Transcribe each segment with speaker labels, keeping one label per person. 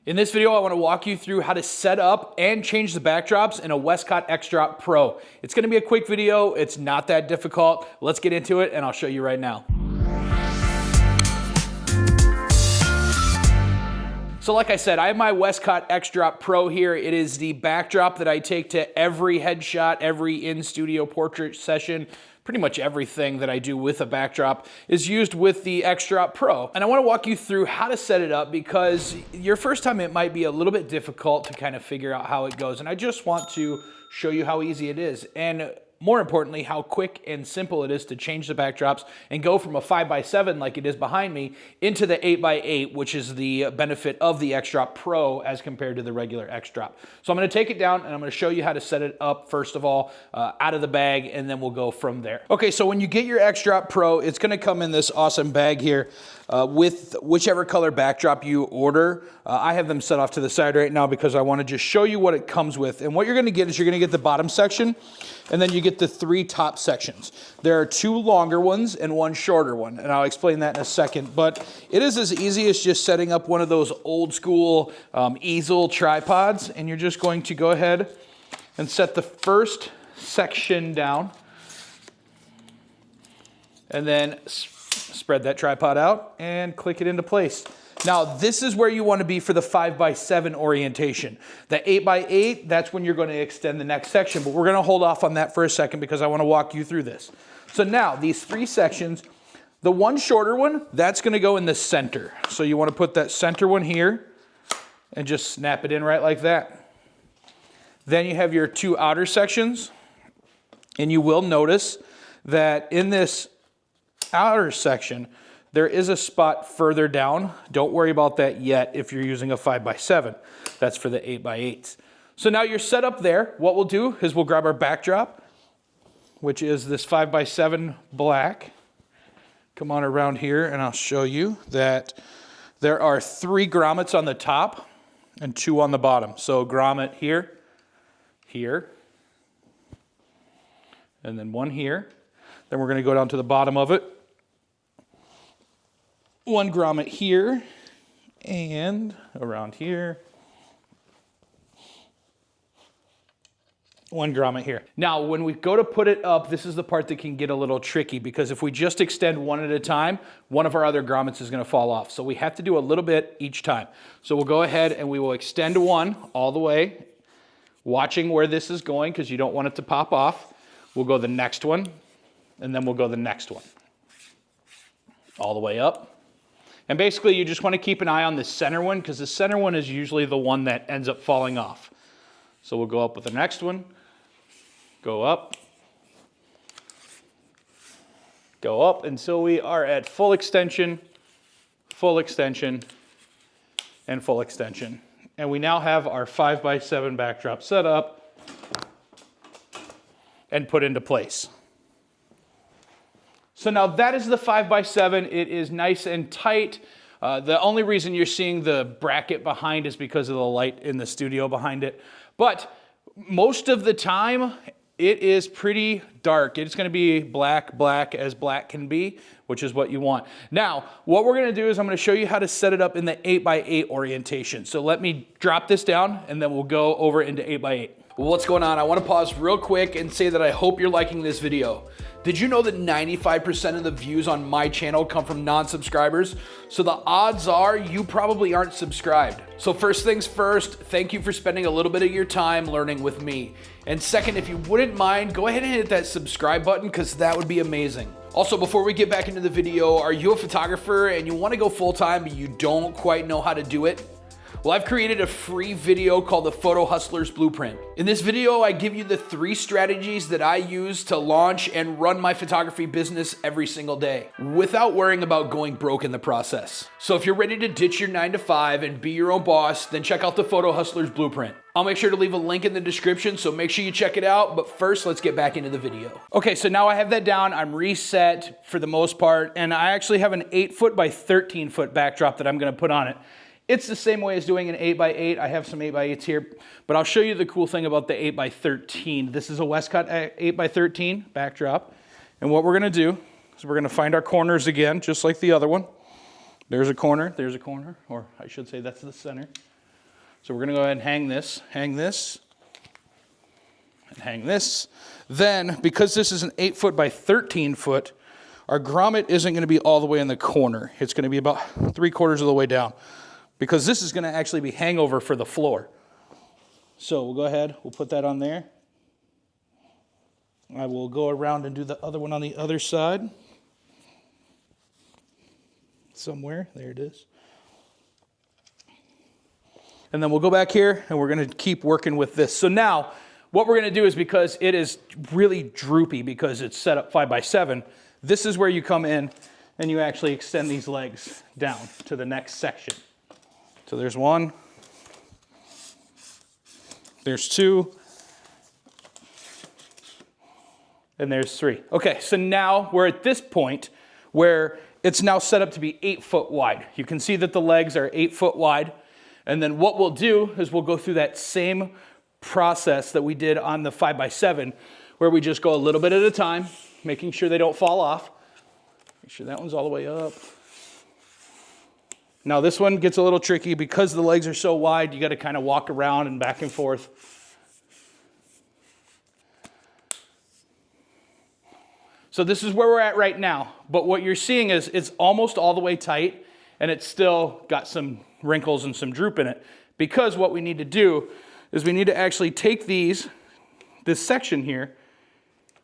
Speaker 1: In this video, I want to walk you through how to set up and change the backdrops in a Westcott X-Drop Pro. It's going to be a quick video. It's not that difficult. Let's get into it and I'll show you right now. So like I said, I have my Westcott X-Drop Pro here. It is the backdrop that I take to every headshot, every in-studio portrait session. Pretty much everything that I do with a backdrop is used with the X-Drop Pro. And I want to walk you through how to set it up because your first time it might be a little bit difficult to kind of figure out how it goes. And I just want to show you how easy it is. And more importantly, how quick and simple it is to change the backdrops and go from a 5x7 like it is behind me into the 8x8, which is the benefit of the X-Drop Pro as compared to the regular X-Drop. So I'm going to take it down and I'm going to show you how to set it up first of all out of the bag, and then we'll go from there. Okay, so when you get your X-Drop Pro, it's going to come in this awesome bag here with whichever color backdrop you order. I have them set off to the side right now because I want to just show you what it comes with. And what you're going to get is you're going to get the bottom section, and then you get the 3 top sections. There are 2 longer ones and 1 shorter one, and I'll explain that in a second. But it is as easy as just setting up one of those old school easel tripods, and you're just going to go ahead and set the first section down, and then spread that tripod out and click it into place. Now, this is where you want to be for the 5x7 orientation. The 8x8, that's when you're going to extend the next section, but we're going to hold off on that for a second because I want to walk you through this. So now, these 3 sections, the 1 shorter one, that's going to go in the center. So you want to put that center one here and just snap it in right like that. Then you have your 2 outer sections, and you will notice that in this outer section, there is a spot further down. Don't worry about that yet if you're using a 5x7. That's for the 8x8s. So now you're set up there. What we'll do is we'll grab our backdrop, which is this 5x7 black. Come on around here and I'll show you that there are 3 grommets on the top and 2 on the bottom. So grommet here, here, and then 1 here. Then we're going to go down to the bottom of it. 1 grommet here and around here. 1 grommet here. Now, when we go to put it up, this is the part that can get a little tricky because if we just extend 1 at a time, one of our other grommets is going to fall off. So we have to do a little bit each time. So we'll go ahead and we will extend 1 all the way, watching where this is going because you don't want it to pop off. We'll go the next one, and then we'll go the next one. All the way up. And basically, you just want to keep an eye on the center one because the center one is usually the one that ends up falling off. So we'll go up with the next one, go up until we are at full extension, and full extension. And we now have our 5x7 backdrop set up and put into place. So now that is the 5x7. It is nice and tight. The only reason you're seeing the bracket behind is because of the light in the studio behind it. But most of the time, it is pretty dark. It's going to be black as black can be, which is what you want. Now, what we're going to do is I'm going to show you how to set it up in the 8x8 orientation. So let me drop this down, and then we'll go over into 8x8. Well, what's going on? I want to pause real quick and say that I hope you're liking this video. Did you know that 95% of the views on my channel come from non-subscribers? So the odds are you probably aren't subscribed. So first things first, thank you for spending a little bit of your time learning with me. And second, if you wouldn't mind, go ahead and hit that subscribe button because that would be amazing. Also, before we get back into the video, are you a photographer and you want to go full-time but you don't quite know how to do it? Well, I've created a free video called the PhotoHustlers Blueprint. In this video, I give you the 3 strategies that I use to launch and run my photography business every single day without worrying about going broke in the process. So if you're ready to ditch your 9-to-5 and be your own boss, then check out the PhotoHustlers Blueprint. I'll make sure to leave a link in the description, so make sure you check it out. But first, let's get back into the video. Okay, so now I have that down. I'm reset for the most part, and I actually have an 8-foot by 13-foot backdrop that I'm gonna put on it. It's the same way as doing an 8x8. I have some 8x8s here, but I'll show you the cool thing about the 8x13. This is a Westcott 8x13 backdrop, and what we're gonna do is we're gonna find our corners again, just like the other one. There's a corner, or I should say that's the center. So we're gonna go ahead and hang this, and hang this. Then, because this is an 8 foot by 13 foot, our grommet isn't gonna be all the way in the corner. It's gonna be about 3/4 of the way down, because this is gonna actually be hangover for the floor. So we'll go ahead, we'll put that on there. I will go around and do the other one on the other side. Somewhere, there it is. And then we'll go back here and we're gonna keep working with this. So now, what we're gonna do is, because it is really droopy because it's set up 5 by 7, this is where you come in and you actually extend these legs down to the next section. So there's 1, there's 2, and there's 3. Okay, so now we're at this point where it's now set up to be 8 foot wide. You can see that the legs are 8 foot wide. And then what we'll do is we'll go through that same process that we did on the 5 by 7, where we just go a little bit at a time, making sure they don't fall off. Make sure that one's all the way up. Now this one gets a little tricky because the legs are so wide, you got to kind of walk around and back and forth. So this is where we're at right now. But what you're seeing is it's almost all the way tight, and it's still got some wrinkles and some droop in it, because what we need to do is we need to actually take this section here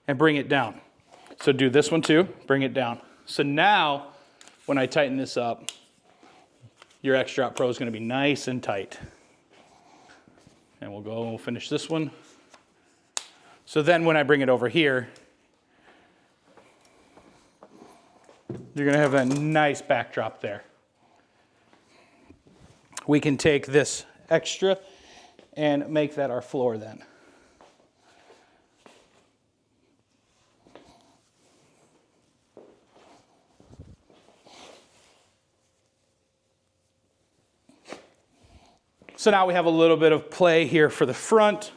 Speaker 1: and bring it down. So do this one too, bring it down. So now when I tighten this up, your X-Drop Pro is going to be nice and tight. And we'll go and we'll finish this one. So then when I bring it over here, you're going to have a nice backdrop there. We can take this extra and make that our floor then. So now we have a little bit of play here for the front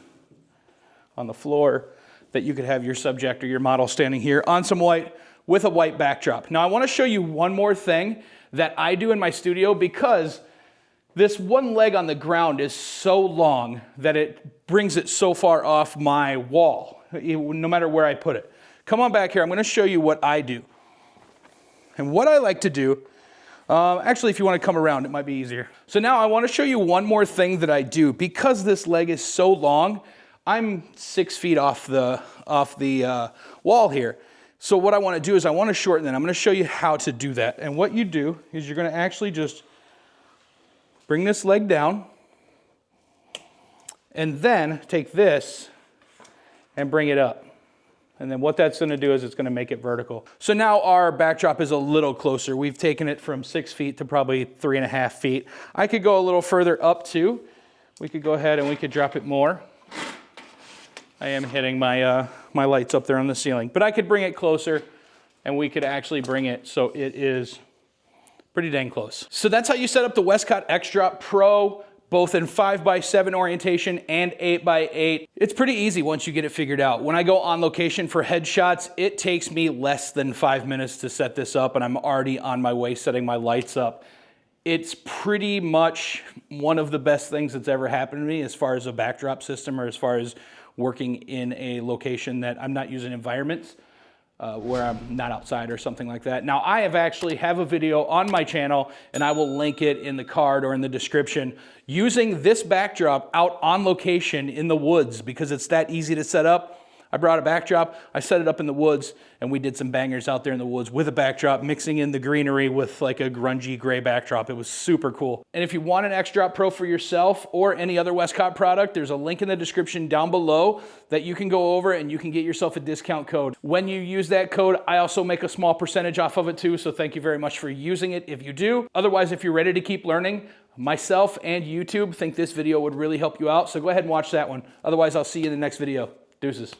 Speaker 1: on the floor, that you could have your subject or your model standing here on some white with a white backdrop. Now I want to show you one more thing that I do in my studio, because this one leg on the ground is so long that it brings it so far off my wall, no matter where I put it. Come on back here. I'm going to show you what I do. And what I like to do, actually, if you want to come around, it might be easier. So now I want to show you one more thing that I do. Because this leg is so long, I'm 6 feet off the wall here. So what I want to do is I want to shorten it. I'm going to show you how to do that. And what you do is you're going to actually just bring this leg down, and then take this and bring it up. And then what that's going to do is it's going to make it vertical. So now our backdrop is a little closer. We've taken it from 6 feet to probably 3.5 feet. I could go a little further up too. We could go ahead and we could drop it more. I am hitting my my lights up there on the ceiling, but I could bring it closer, and we could actually bring it so it is pretty dang close. So that's how you set up the Westcott X-Drop Pro, both in 5 by 7 orientation and 8 by 8. It's pretty easy once you get it figured out. When I go on location for headshots, it takes me less than 5 minutes to set this up, and I'm already on my way setting my lights up. It's pretty much one of the best things that's ever happened to me as far as a backdrop system, or as far as working in a location that I'm not using environments where I'm not outside or something like that. Now, I actually have a video on my channel, and I will link it in the card or in the description, using this backdrop out on location in the woods, because it's that easy to set up. I brought a backdrop, I set it up in the woods, and we did some bangers out there in the woods with a backdrop, mixing in the greenery with like a grungy gray backdrop. It was super cool. And if you want an X-Drop Pro for yourself or any other Westcott product, there's a link in the description down below that you can go over and you can get yourself a discount code. When you use that code, I also make a small percentage off of it too, so thank you very much for using it if you do. Otherwise, if you're ready to keep learning, myself and YouTube think this video would really help you out, so go ahead and watch that one. Otherwise, I'll see you in the next video. Deuces.